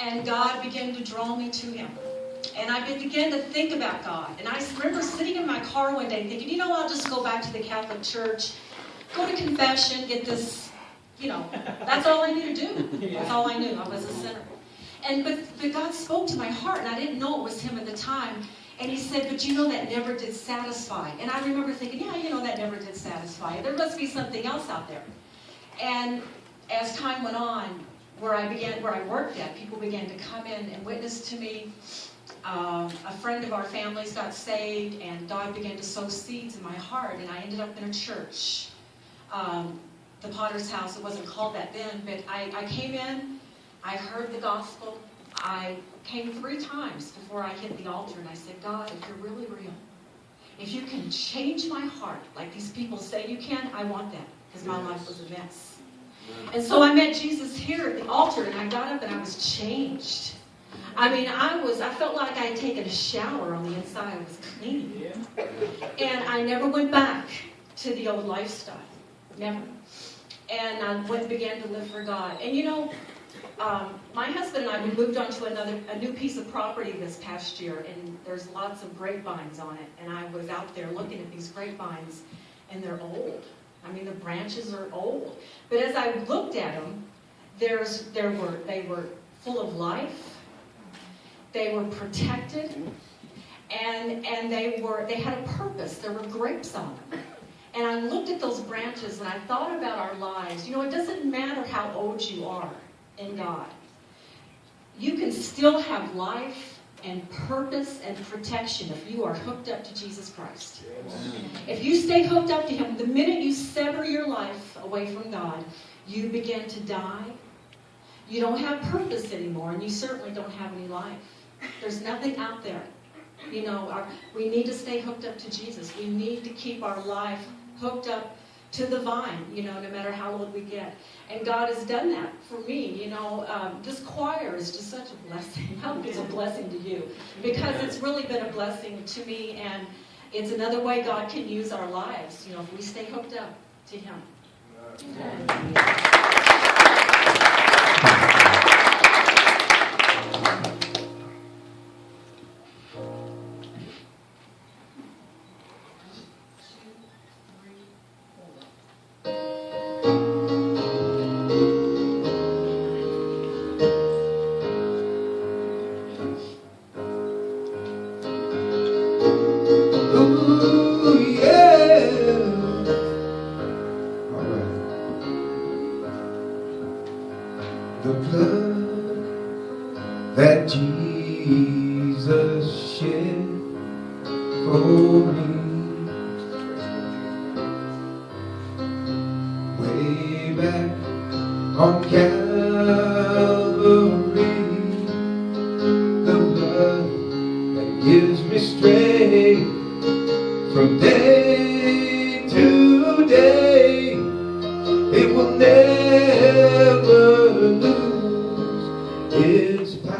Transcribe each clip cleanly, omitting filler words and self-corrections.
And God began to draw me to Him. And I began to think about God. And I remember sitting in my car one day thinking, I'll just go back to the Catholic Church, go to confession, get this, that's all I knew to do. That's all I knew. I was a sinner. But God spoke to my heart, and I didn't know it was Him at the time. And He said, but that never did satisfy. And I remember thinking, that never did satisfy. There must be something else out there. And as time went on, where I worked at, people began to come in and witness to me. A friend of our families got saved, and God began to sow seeds in my heart, and I ended up in a church. The Potter's House, it wasn't called that then, but I came in, I heard the gospel. I came 3 times before I hit the altar, and I said, God, if you're really real, if you can change my heart like these people say you can, I want that, because my life was a mess. And so I met Jesus here at the altar, and I got up and I was changed. I felt like I had taken a shower on the inside. I was clean. And I never went back to the old lifestyle. Never. And I began to live for God. And my husband and I, we moved on to a new piece of property this past year, and there's lots of grapevines on it. And I was out there looking at these grapevines, and they're old. The branches are old. But as I looked at them, they were full of life. They were protected, and they had a purpose. There were grapes on them. And I looked at those branches, and I thought about our lives. It doesn't matter how old you are in God. You can still have life and purpose and protection if you are hooked up to Jesus Christ. If you stay hooked up to Him, the minute you sever your life away from God, you begin to die. You don't have purpose anymore, and you certainly don't have any life. There's nothing out there. We need to stay hooked up to Jesus. We need to keep our life hooked up to the vine, no matter how old we get. And God has done that for me. This choir is just such a blessing. I hope it's a blessing to you, because it's really been a blessing to me, and it's another way God can use our lives, if we stay hooked up to Him. The blood that Jesus shed for me, way back on Calvary, the blood that gives me strength from day to day. It will never lose its power.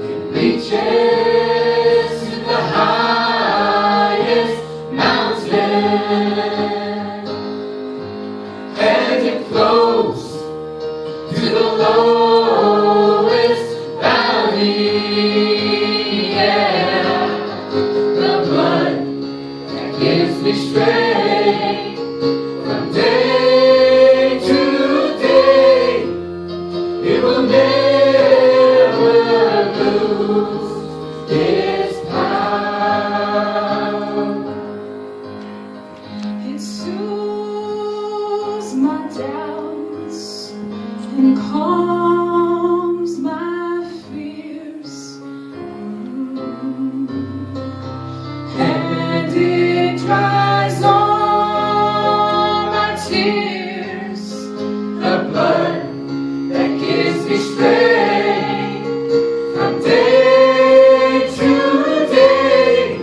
It reaches to the highest mountain, and it flows to the lowest valley. Yeah, the blood that gives me strength from day to day. It will never lose its power. It soothes my doubts and calms my fears, and it dries all my tears. The blood that gives me strength from day to day.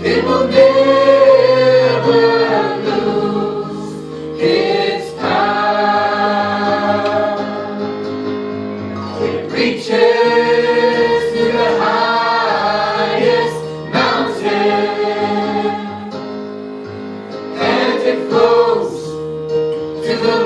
It will never lose its power. It reaches to the highest mountain, and it flows to the